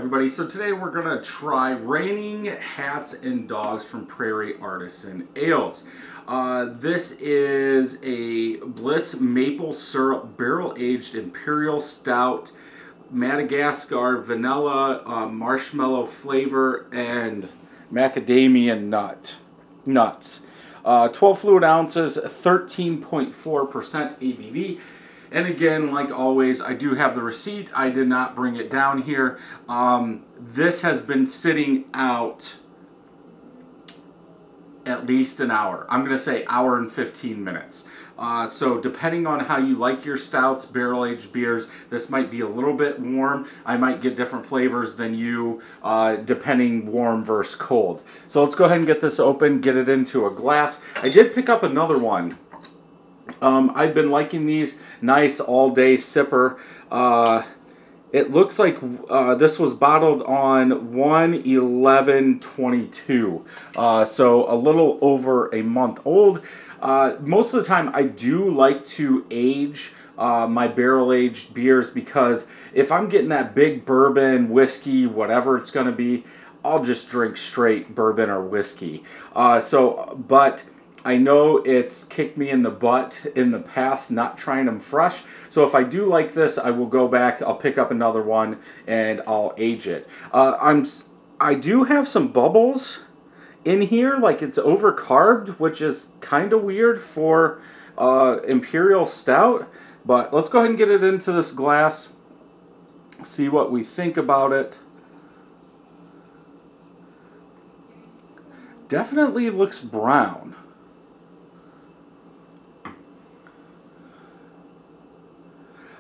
everybody. So today we're going to try Raining Hats and Dogs from Prairie Artisan Ales. This is a Blis Maple Syrup Barrel-Aged Imperial Stout, Madagascar Vanilla, marshmallow flavor, and macadamia nuts. 12 fluid ounces, 13.4% ABV. And again, like always, I do have the receipt. I did not bring it down here. This has been sitting out at least an hour. I'm going to say hour and 15 minutes. So depending on how you like your stouts, barrel-aged beers, this might be a little bit warm. I might get different flavors than you, depending warm versus cold. So let's go ahead and get this open, get it into a glass. I did pick up another one. I've been liking these. Nice all-day sipper. It looks like this was bottled on 1/11/22, so a little over a month old. Most of the time I do like to age my barrel-aged beers, because if I'm getting that big bourbon, whiskey, whatever it's going to be, I'll just drink straight bourbon or whiskey. But I know it's kicked me in the butt in the past not trying them fresh. So if I do like this, I will go back, I'll pick up another one, and I'll age it. I do have some bubbles in here, like it's over-carbed, which is kind of weird for Imperial Stout. But let's go ahead and get it into this glass, see what we think about it. Definitely looks brown.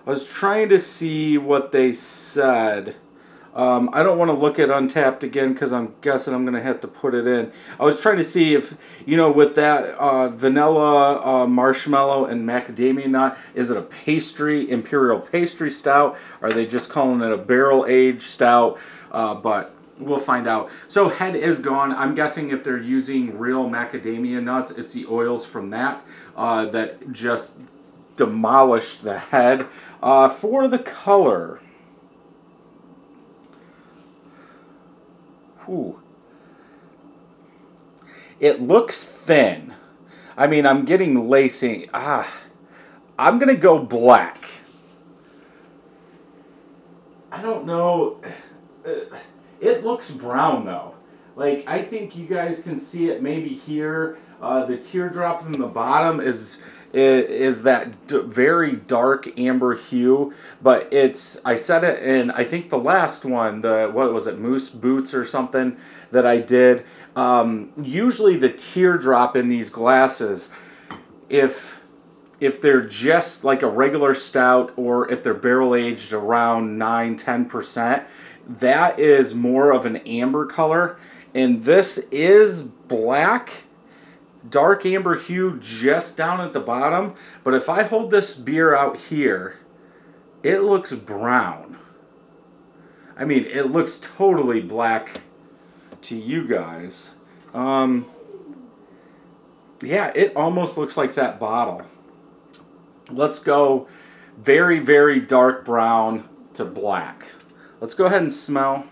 I was trying to see what they said. I don't want to look at Untapped again because I'm guessing I'm going to have to put it in. I was trying to see if, you know, with that vanilla, marshmallow, and macadamia nut, is it a pastry, Imperial Pastry Stout? Are they just calling it a barrel-aged stout? But we'll find out. So head is gone. I'm guessing if they're using real macadamia nuts, it's the oils from that that just demolished the head. For the color, it looks thin. I mean, I'm getting lacing. I'm gonna go black. I don't know. It looks brown though. Like, I think you guys can see it maybe here. The teardrop in the bottom is that very dark amber hue, but it's, I said it in, I think the last one, what was it, Moose Boots or something that I did. Usually the teardrop in these glasses, if they're just like a regular stout, or if they're barrel aged around 9–10%, that is more of an amber color, and this is black. Dark amber hue just down at the bottom, but if I hold this beer out here, it looks brown. I mean, it looks totally black to you guys. Yeah, it almost looks like that bottle. Let's go very, very dark brown to black. Let's go ahead and smell.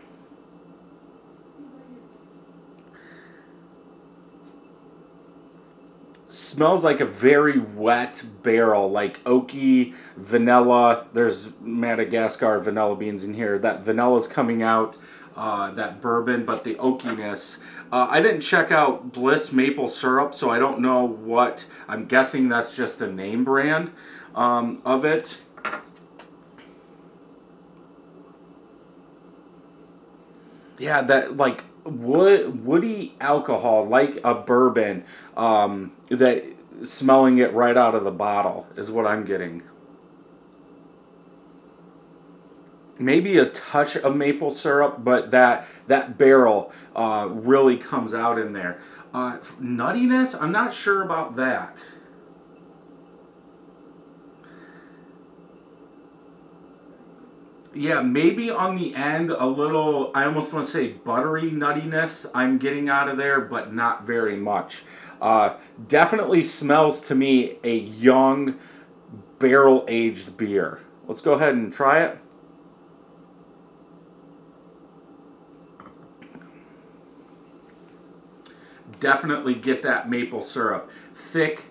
Smells like a very wet barrel, like oaky vanilla. There's Madagascar vanilla beans in here. That vanilla's coming out, that bourbon, but the oakiness. I didn't check out Blis Maple Syrup, so I don't know what. I'm guessing that's just a name brand of it. Yeah, that like woody alcohol, like a bourbon, that smelling it right out of the bottle is what I'm getting. Maybe a touch of maple syrup, but that barrel really comes out in there. Nuttiness, I'm not sure about that. Yeah, maybe on the end a little, I almost want to say buttery nuttiness I'm getting out of there, but not very much. Definitely smells to me a young barrel-aged beer. Let's go ahead and try it. definitely get that maple syrup. Thick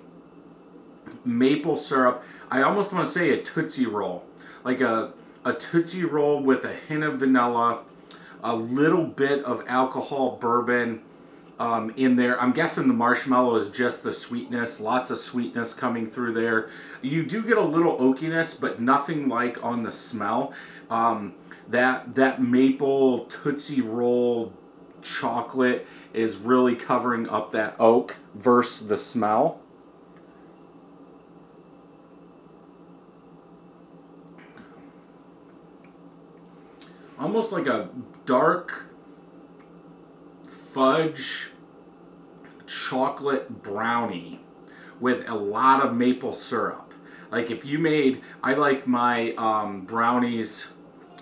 maple syrup. I almost want to say a Tootsie Roll. Like a Tootsie Roll with a hint of vanilla, a little bit of alcohol bourbon in there. I'm guessing the marshmallow is just the sweetness. Lots of sweetness coming through there. You do get a little oakiness, but nothing like on the smell. That maple Tootsie Roll chocolate is really covering up that oak versus the smell. Almost like a dark fudge chocolate brownie with a lot of maple syrup. Like if you made, I like my brownies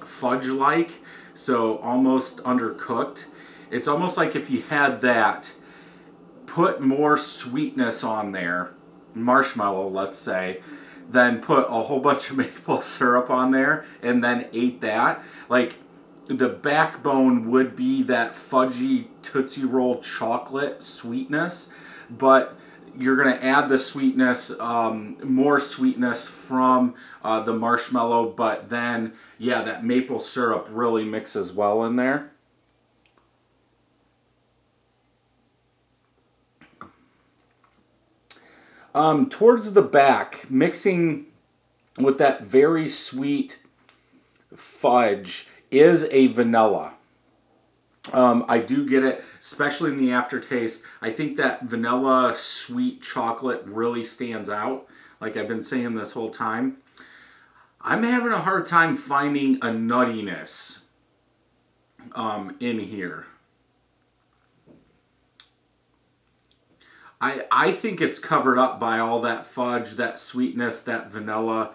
fudge-like, so almost undercooked. It's almost like if you had that, put more sweetness on there, marshmallow let's say, then put a whole bunch of maple syrup on there and then ate that. Like the backbone would be that fudgy Tootsie Roll chocolate sweetness, but you're going to add the sweetness, more sweetness from the marshmallow, but then, yeah, that maple syrup really mixes well in there. Towards the back, mixing with that very sweet fudge is a vanilla. I do get it, especially in the aftertaste. I think that vanilla sweet chocolate really stands out, like I've been saying this whole time. I'm having a hard time finding a nuttiness in here. I think it's covered up by all that fudge, that sweetness, that vanilla,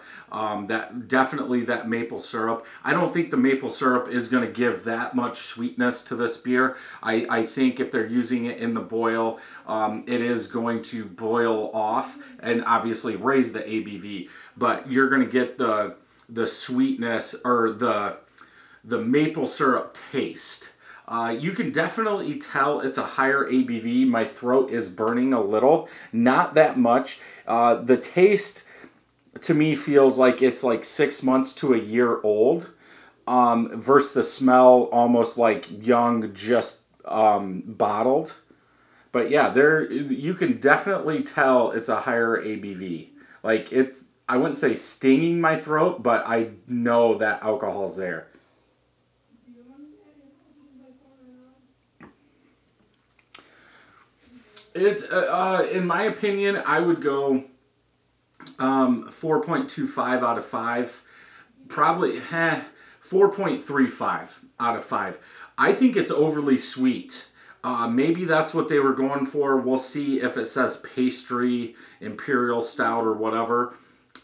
definitely that maple syrup. I don't think the maple syrup is going to give that much sweetness to this beer. I think if they're using it in the boil, it is going to boil off and obviously raise the ABV. But you're going to get the sweetness or the maple syrup taste. You can definitely tell it's a higher ABV. My throat is burning a little, not that much. The taste to me feels like it's like 6 months to a year old, versus the smell almost like young, just bottled. But yeah, you can definitely tell it's a higher ABV. Like it's, I wouldn't say stinging my throat, but I know that alcohol's there. It's in my opinion, I would go 4.25 out of 5. Probably 4.35 out of 5. I think it's overly sweet. Maybe that's what they were going for. We'll see if it says pastry, Imperial Stout, or whatever.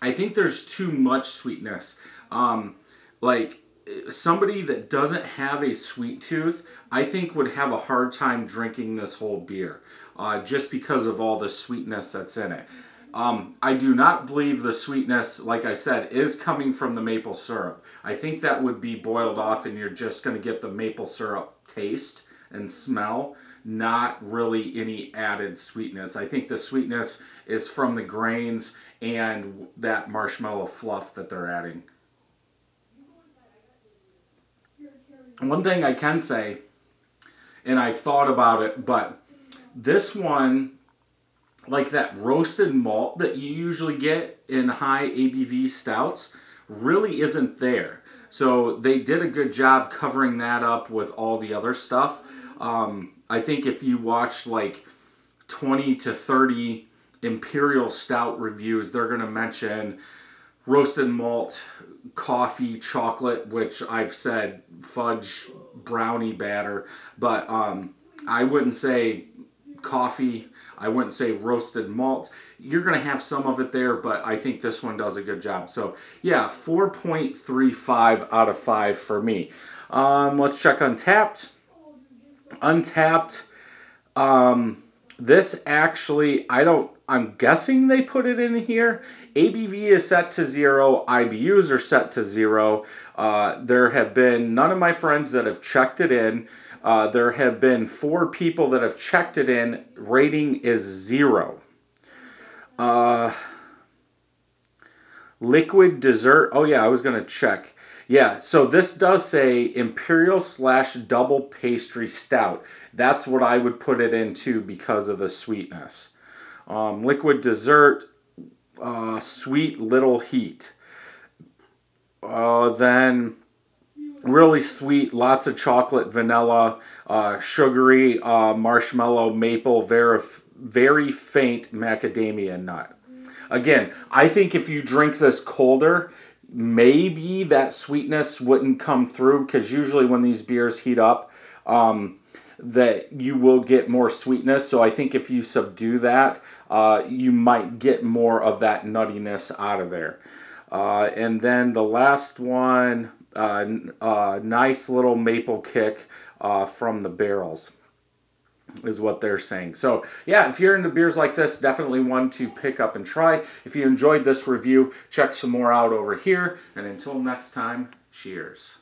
I think there's too much sweetness. Like somebody that doesn't have a sweet tooth, I think would have a hard time drinking this whole beer. Just because of all the sweetness that's in it. I do not believe the sweetness, like I said, is coming from the maple syrup. I think that would be boiled off and you're just going to get the maple syrup taste and smell, not really any added sweetness. I think the sweetness is from the grains and that marshmallow fluff that they're adding. One thing I can say, and I've thought about it, but this one, like that roasted malt that you usually get in high ABV stouts, really isn't there. So they did a good job covering that up with all the other stuff. I think if you watch like 20 to 30 Imperial Stout reviews, they're going to mention roasted malt, coffee, chocolate, which I've said fudge brownie batter. But I wouldn't say coffee, I wouldn't say roasted malt. You're going to have some of it there, but I think this one does a good job. So yeah, 4.35 out of 5 for me. Let's check Untapped. Untapped, This actually, I'm guessing they put it in here. ABV is set to 0. IBUs are set to 0. There have been none of my friends that have checked it in. There have been 4 people that have checked it in. Rating is 0. Liquid dessert. Oh yeah, I was going to check. Yeah, so this does say Imperial / Double Pastry Stout. That's what I would put it into because of the sweetness. Liquid dessert, sweet little heat. Then really sweet, lots of chocolate, vanilla, sugary, marshmallow, maple, very faint macadamia nut. Again, I think if you drink this colder, maybe that sweetness wouldn't come through, because usually when these beers heat up, that you will get more sweetness. So I think if you subdue that, you might get more of that nuttiness out of there. And then the last one, nice little maple kick from the barrels is what they're saying. So yeah, if you're into beers like this, definitely one to pick up and try. If you enjoyed this review, check some more out over here. And until next time, cheers.